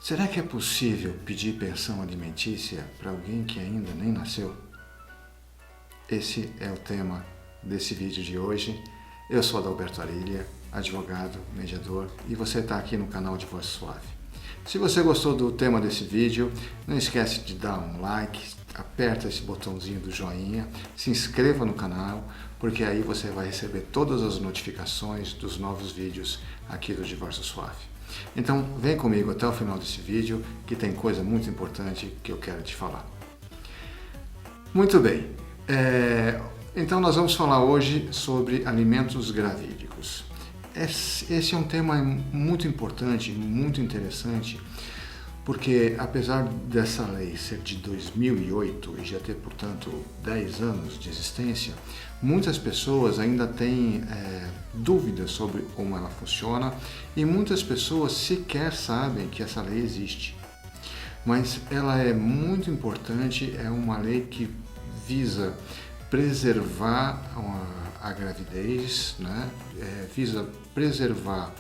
Será que é possível pedir pensão alimentícia para alguém que ainda nem nasceu? Esse é o tema desse vídeo de hoje. Eu sou Adalberto Arilha, advogado, mediador, e você está aqui no canal Divórcio Suave. Se você gostou do tema desse vídeo, não esquece de dar um like, aperta esse botãozinho do joinha, se inscreva no canal, porque aí você vai receber todas as notificações dos novos vídeos aqui do Divórcio Suave. Então, vem comigo até o final desse vídeo, que tem coisa muito importante que eu quero te falar. Muito bem, então nós vamos falar hoje sobre alimentos gravídicos. Esse é um tema muito importante, muito interessante, porque apesar dessa lei ser de 2008 e já ter, portanto, 10 anos de existência, muitas pessoas ainda têm dúvidas sobre como ela funciona e muitas pessoas sequer sabem que essa lei existe. Mas ela é muito importante, é uma lei que visa preservar a gravidez, né? Visa preservar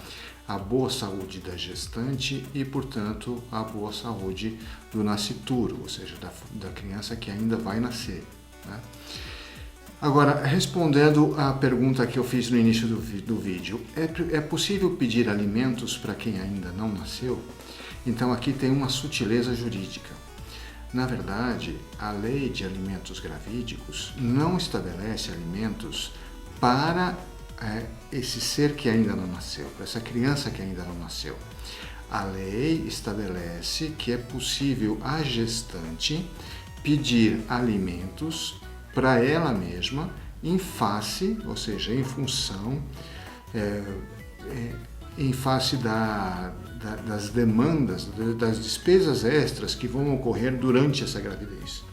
a boa saúde da gestante e, portanto, a boa saúde do nascituro, ou seja, da criança que ainda vai nascer, né? Agora, respondendo à pergunta que eu fiz no início do vídeo, é possível pedir alimentos para quem ainda não nasceu? Então aqui tem uma sutileza jurídica. Na verdade, a lei de alimentos gravídicos não estabelece alimentos para esse ser que ainda não nasceu, para essa criança que ainda não nasceu. A lei estabelece que é possível a gestante pedir alimentos para ela mesma em face, ou seja, em função, em face das demandas, das despesas extras que vão ocorrer durante essa gravidez.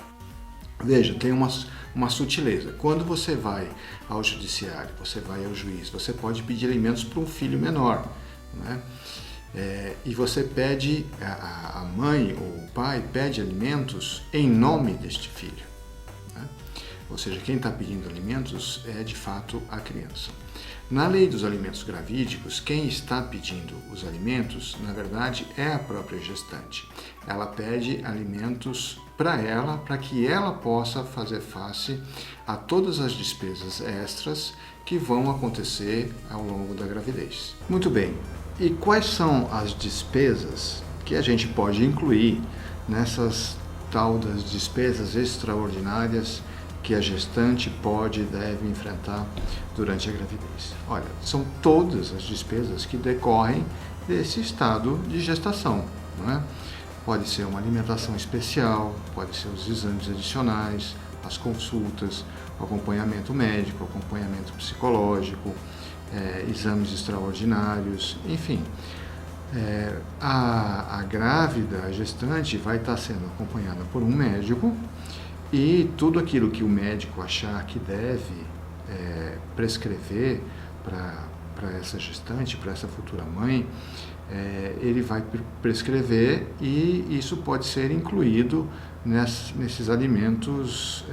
Veja, tem uma sutileza. Quando você vai ao judiciário, você vai ao juiz, você pode pedir alimentos para um filho menor, né? E você pede, a mãe ou o pai pede alimentos em nome deste filho, né? Ou seja, quem está pedindo alimentos é de fato a criança. Na lei dos alimentos gravídicos, quem está pedindo os alimentos, na verdade, é a própria gestante. Ela pede alimentos para ela, para que ela possa fazer face a todas as despesas extras que vão acontecer ao longo da gravidez. Muito bem, e quais são as despesas que a gente pode incluir nessas tal das despesas extraordinárias que a gestante pode e deve enfrentar durante a gravidez? Olha, são todas as despesas que decorrem desse estado de gestação, não é? Pode ser uma alimentação especial, pode ser os exames adicionais, as consultas, o acompanhamento médico, acompanhamento psicológico, exames extraordinários, enfim. A grávida, a gestante, vai estar sendo acompanhada por um médico e tudo aquilo que o médico achar que deve prescrever para essa gestante, para essa futura mãe, ele vai prescrever e isso pode ser incluído nesses alimentos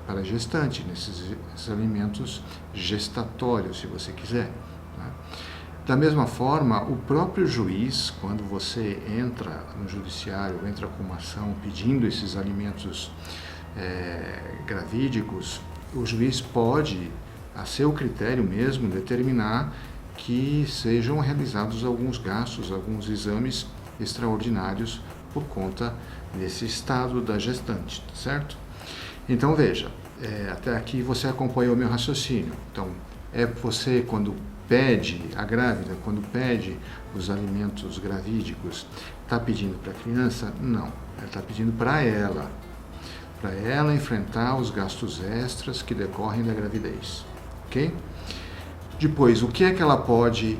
para a gestante, nesses alimentos gestatórios, se você quiser, né? Da mesma forma, o próprio juiz, quando você entra no judiciário, entra com uma ação pedindo esses alimentos gravídicos, o juiz pode, a seu critério mesmo, determinar que sejam realizados alguns gastos, alguns exames extraordinários por conta desse estado da gestante, certo? Então veja, até aqui você acompanhou meu raciocínio. Então, você quando pede, a grávida, quando pede os alimentos gravídicos, está pedindo para a criança? Não, ela está pedindo para ela enfrentar os gastos extras que decorrem da gravidez, ok? Depois, o que é que ela pode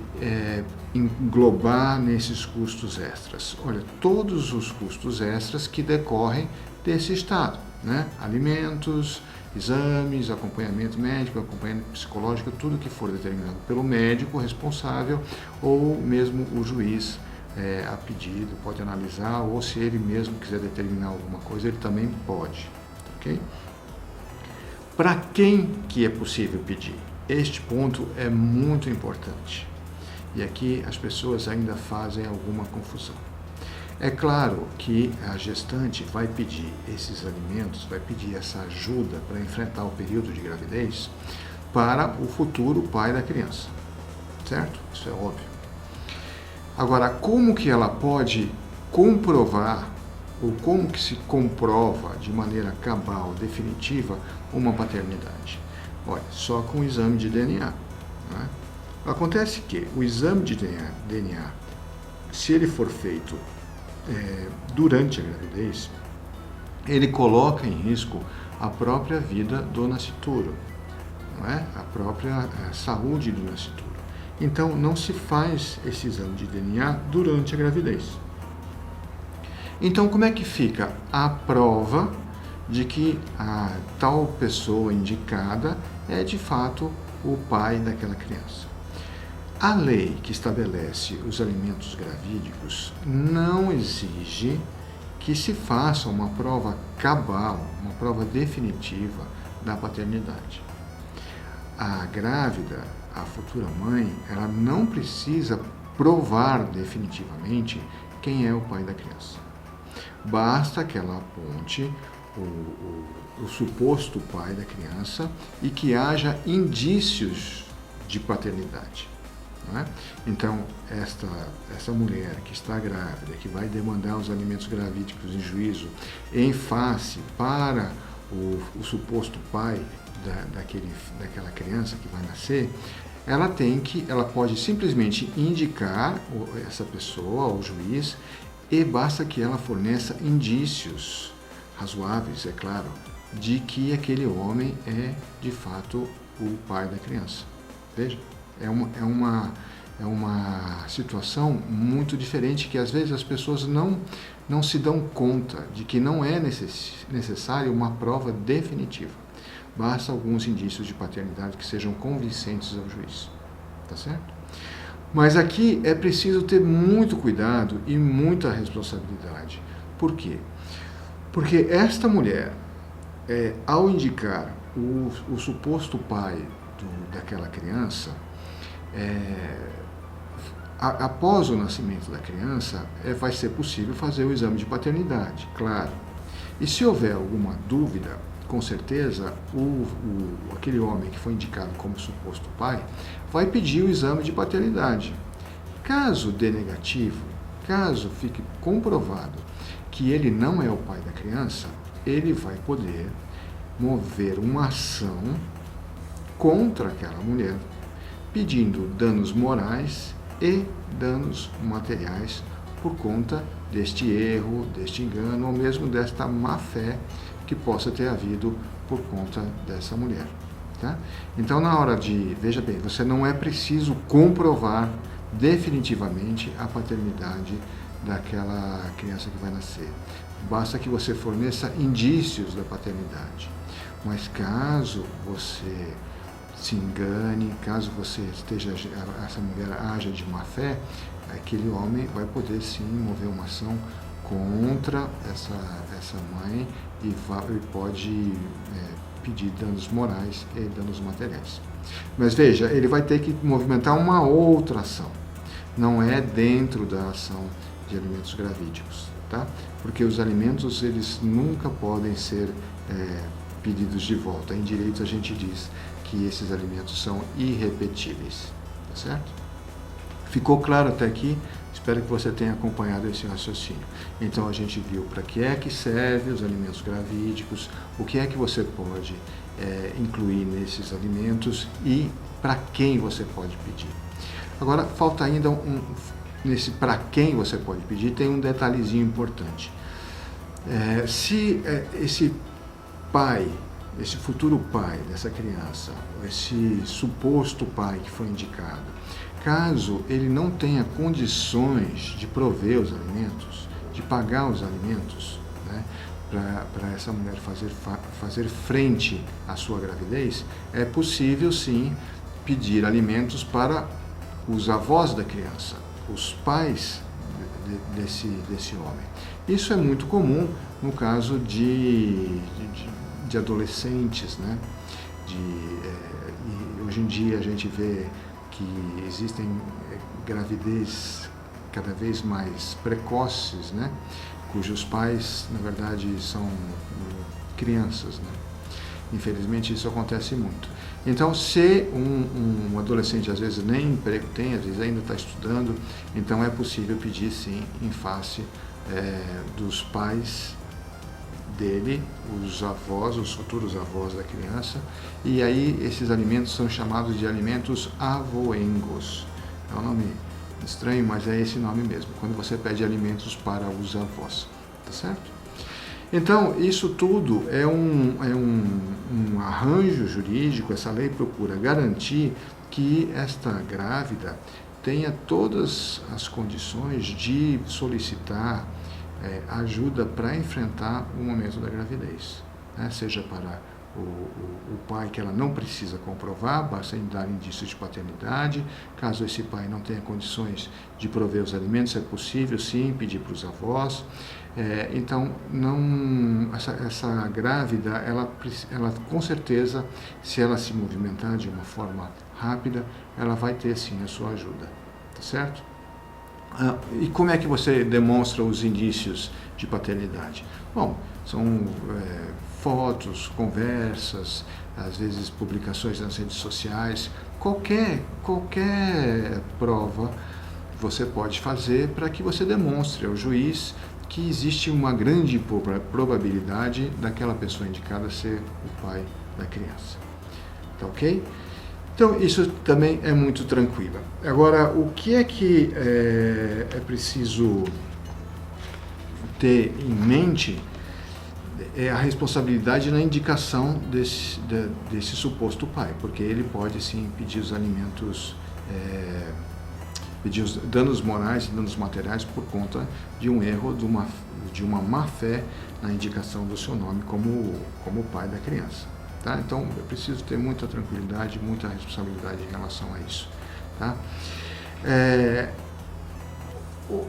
englobar nesses custos extras? Olha, todos os custos extras que decorrem desse estado, né? Alimentos, exames, acompanhamento médico, acompanhamento psicológico, tudo que for determinado pelo médico responsável ou mesmo o juiz a pedido, pode analisar, ou se ele mesmo quiser determinar alguma coisa, ele também pode, ok? Para quem que é possível pedir? Este ponto é muito importante e aqui as pessoas ainda fazem alguma confusão. É claro que a gestante vai pedir esses alimentos, vai pedir essa ajuda para enfrentar o período de gravidez para o futuro pai da criança, certo? Isso é óbvio. Agora, como que ela pode comprovar, ou como que se comprova de maneira cabal, definitiva, uma paternidade? Olha, só com o exame de DNA. Né? Acontece que o exame de DNA, se ele for feito durante a gravidez, ele coloca em risco a própria vida do nascituro, não é? A própria saúde do nascituro. Então, não se faz esse exame de DNA durante a gravidez. Então, como é que fica a prova de que a tal pessoa indicada é de fato o pai daquela criança? A lei que estabelece os alimentos gravídicos não exige que se faça uma prova cabal, uma prova definitiva da paternidade. A grávida, a futura mãe, ela não precisa provar definitivamente quem é o pai da criança. Basta que ela aponte o suposto pai da criança e que haja indícios de paternidade. Não é? Então, essa mulher que está grávida, que vai demandar os alimentos gravídicos em juízo em face para o suposto pai daquela criança que vai nascer, ela pode simplesmente indicar essa pessoa ao juiz e basta que ela forneça indícios razoáveis, é claro, de que aquele homem é de fato o pai da criança. Veja, é uma situação muito diferente que às vezes as pessoas não se dão conta de que não é necessário uma prova definitiva. Basta alguns indícios de paternidade que sejam convincentes ao juiz. Tá certo? Mas aqui é preciso ter muito cuidado e muita responsabilidade. Por quê? Porque esta mulher, ao indicar o suposto pai daquela criança, após o nascimento da criança, vai ser possível fazer o exame de paternidade, claro. E se houver alguma dúvida, com certeza, aquele homem que foi indicado como suposto pai vai pedir o exame de paternidade. Caso dê negativo, caso fique comprovado que ele não é o pai da criança, ele vai poder mover uma ação contra aquela mulher, pedindo danos morais e danos materiais por conta deste erro, deste engano, ou mesmo desta má-fé que possa ter havido por conta dessa mulher. Tá? Então, na hora veja bem, você não é preciso comprovar definitivamente a paternidade daquela criança que vai nascer. Basta que você forneça indícios da paternidade. Mas caso você se engane, caso essa mulher haja de má fé, aquele homem vai poder sim mover uma ação contra essa mãe e pode pedir danos morais e danos materiais. Mas veja, ele vai ter que movimentar uma outra ação, não é dentro da ação de alimentos gravídicos, tá? Porque os alimentos, eles nunca podem ser pedidos de volta. Em direito a gente diz que esses alimentos são irrepetíveis, tá certo? Ficou claro até aqui? Espero que você tenha acompanhado esse raciocínio. Então a gente viu para que é que serve os alimentos gravídicos, o que é que você pode incluir nesses alimentos e para quem você pode pedir. Agora, falta ainda nesse para quem você pode pedir, tem um detalhezinho importante. Se esse pai, esse futuro pai dessa criança, esse suposto pai que foi indicado, caso ele não tenha condições de prover os alimentos, de pagar os alimentos, né, para essa mulher fazer frente à sua gravidez, é possível sim pedir alimentos para os avós da criança, os pais desse homem. Isso é muito comum no caso de adolescentes, né? E hoje em dia a gente vê que existem gravidez cada vez mais precoces, né? Cujos pais, na verdade, são crianças, né? Infelizmente, isso acontece muito. Então, se um adolescente, às vezes, nem emprego tem, às vezes ainda está estudando, então é possível pedir, sim, em face dos pais dele, os avós, os futuros avós da criança, e aí esses alimentos são chamados de alimentos avoengos. É um nome estranho, mas é esse nome mesmo, quando você pede alimentos para os avós, tá certo? Então, isso tudo é um arranjo jurídico, essa lei procura garantir que esta grávida tenha todas as condições de solicitar ajuda para enfrentar o momento da gravidez, né? Seja para o pai, que ela não precisa comprovar, basta dar indício de paternidade. Caso esse pai não tenha condições de prover os alimentos, é possível sim pedir para os avós. Então, essa grávida, ela com certeza, se ela se movimentar de uma forma rápida, ela vai ter sim a sua ajuda, tá certo? E como é que você demonstra os indícios de paternidade? Bom, são fotos, conversas, às vezes publicações nas redes sociais, qualquer prova você pode fazer para que você demonstre ao juiz que existe uma grande probabilidade daquela pessoa indicada ser o pai da criança. Tá ok? Então, isso também é muito tranquilo. Agora, o que é preciso ter em mente é a responsabilidade na indicação desse suposto pai, porque ele pode sim pedir os alimentos, pedir os danos morais e danos materiais por conta de um erro, de uma má fé na indicação do seu nome como pai da criança. Tá? Então, eu preciso ter muita tranquilidade, muita responsabilidade em relação a isso. Tá?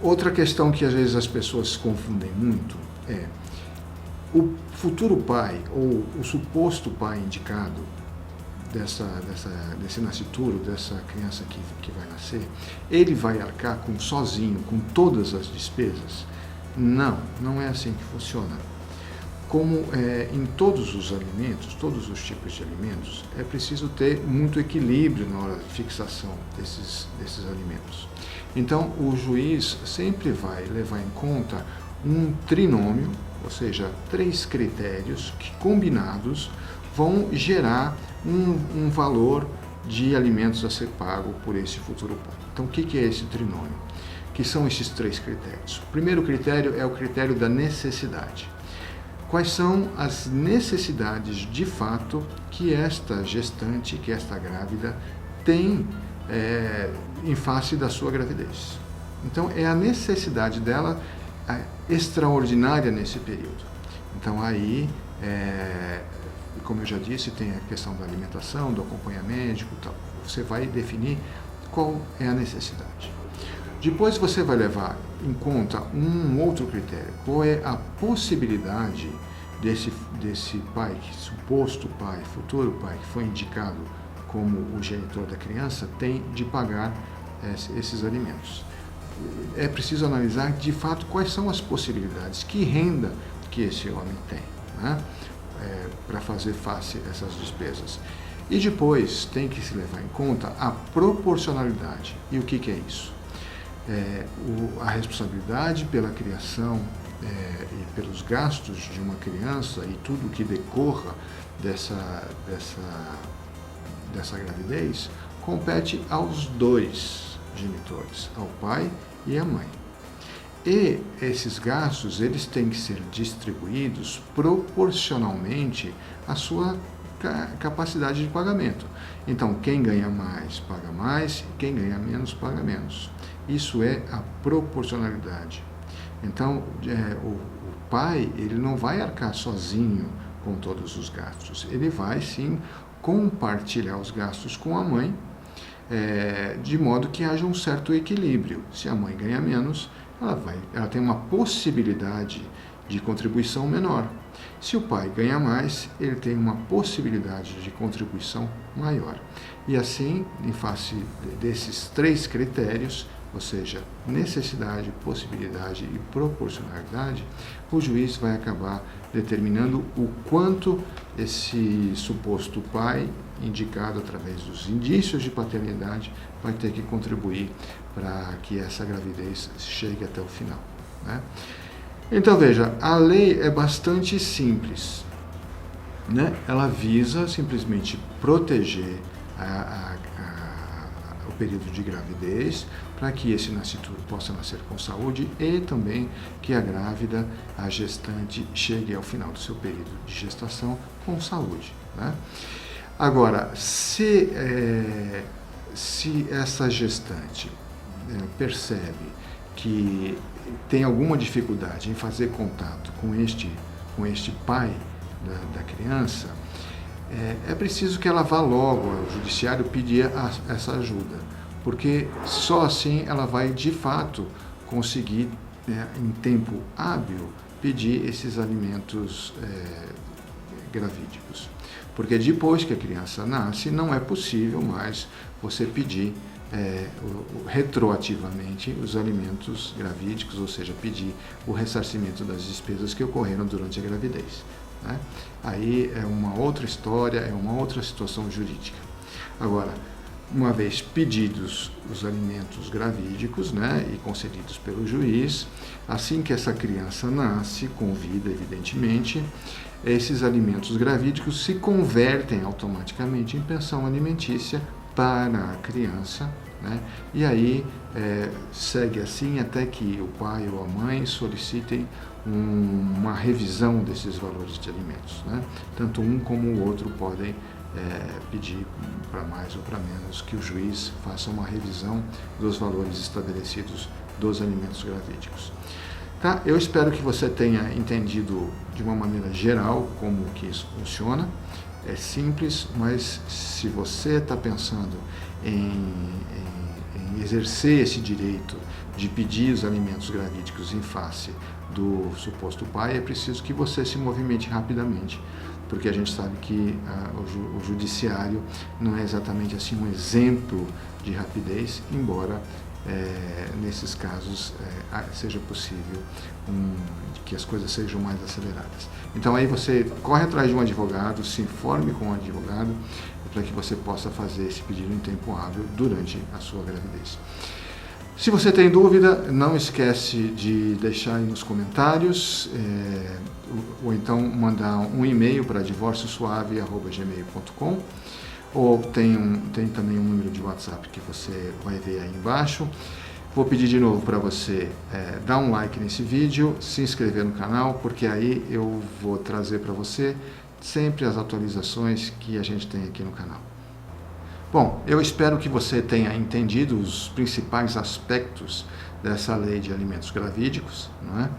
Outra questão que às vezes as pessoas confundem muito é o futuro pai ou o suposto pai indicado desse nascituro, dessa criança que vai nascer, ele vai arcar sozinho com todas as despesas? Não é assim que funciona. Como em todos os alimentos, todos os tipos de alimentos, é preciso ter muito equilíbrio na hora de fixação desses alimentos. Então, o juiz sempre vai levar em conta um trinômio, ou seja, 3 critérios que, combinados, vão gerar um valor de alimentos a ser pago por esse futuro pai. Então, o que é esse trinômio? Que são esses 3 critérios? O primeiro critério é o critério da necessidade. Quais são as necessidades de fato que esta gestante, que esta grávida tem em face da sua gravidez? Então, é a necessidade dela extraordinária nesse período. Então, aí, como eu já disse, tem a questão da alimentação, do acompanhamento médico, tal. Você vai definir qual é a necessidade. Depois você vai levar em conta um outro critério, qual é a possibilidade desse pai, suposto pai, futuro pai, que foi indicado como o genitor da criança, tem de pagar esses alimentos. É preciso analisar de fato quais são as possibilidades, que renda que esse homem tem, né, para fazer face a essas despesas. E depois tem que se levar em conta a proporcionalidade. E o que é isso? A responsabilidade pela criação e pelos gastos de uma criança e tudo que decorra dessa gravidez compete aos 2 genitores, ao pai e à mãe. E esses gastos, eles têm que ser distribuídos proporcionalmente à sua capacidade de pagamento. Então, quem ganha mais, paga mais, quem ganha menos, paga menos. Isso é a proporcionalidade. Então, o pai, ele não vai arcar sozinho com todos os gastos. Ele vai, sim, compartilhar os gastos com a mãe, de modo que haja um certo equilíbrio. Se a mãe ganha menos, ela tem uma possibilidade de contribuição menor. Se o pai ganha mais, ele tem uma possibilidade de contribuição maior. E assim, em face desses 3 critérios, ou seja, necessidade, possibilidade e proporcionalidade, o juiz vai acabar determinando o quanto esse suposto pai, indicado através dos indícios de paternidade, vai ter que contribuir para que essa gravidez chegue até o final, né? Então veja, a lei é bastante simples, né? Ela visa simplesmente proteger o período de gravidez, para que esse nascituro possa nascer com saúde e também que a grávida, a gestante, chegue ao final do seu período de gestação com saúde, né? Agora, se essa gestante percebe que tem alguma dificuldade em fazer contato com este pai da criança, é preciso que ela vá logo ao judiciário pedir essa ajuda, porque só assim ela vai de fato conseguir, em tempo hábil, pedir esses alimentos gravídicos. Porque depois que a criança nasce, não é possível mais você pedir retroativamente os alimentos gravídicos, ou seja, pedir o ressarcimento das despesas que ocorreram durante a gravidez, né? Aí é uma outra história, é uma outra situação jurídica. Agora, uma vez pedidos os alimentos gravídicos, né, e concedidos pelo juiz, assim que essa criança nasce, com vida, evidentemente, esses alimentos gravídicos se convertem automaticamente em pensão alimentícia para a criança, né? E aí segue assim até que o pai ou a mãe solicitem uma revisão desses valores de alimentos, né? Tanto um como o outro podem pedir para mais ou para menos que o juiz faça uma revisão dos valores estabelecidos dos alimentos gravídicos. Tá? Eu espero que você tenha entendido de uma maneira geral como que isso funciona. É simples, mas se você está pensando em exercer esse direito de pedir os alimentos gravídicos em face do suposto pai, é preciso que você se movimente rapidamente, porque a gente sabe que o judiciário não é exatamente assim um exemplo de rapidez, embora nesses casos seja possível que as coisas sejam mais aceleradas. Então aí você corre atrás de um advogado, se informe com um advogado, para que você possa fazer esse pedido em tempo hábil durante a sua gravidez. Se você tem dúvida, não esquece de deixar aí nos comentários, ou então mandar um e-mail para divorciosuave@gmail.com, ou tem também um número de WhatsApp que você vai ver aí embaixo. Vou pedir de novo para você dar um like nesse vídeo, se inscrever no canal, porque aí eu vou trazer para você sempre as atualizações que a gente tem aqui no canal. Bom, eu espero que você tenha entendido os principais aspectos dessa lei de alimentos gravídicos, não é?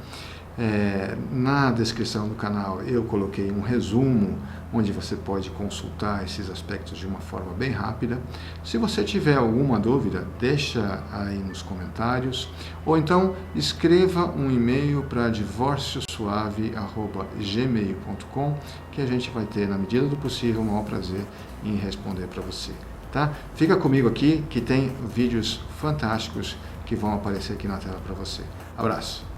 Na descrição do canal eu coloquei um resumo onde você pode consultar esses aspectos de uma forma bem rápida. Se você tiver alguma dúvida, deixa aí nos comentários, ou então escreva um e-mail para divorciosuave@gmail.com, que a gente vai ter, na medida do possível, o maior prazer em responder para você. Tá? Fica comigo aqui que tem vídeos fantásticos que vão aparecer aqui na tela para você. Abraço!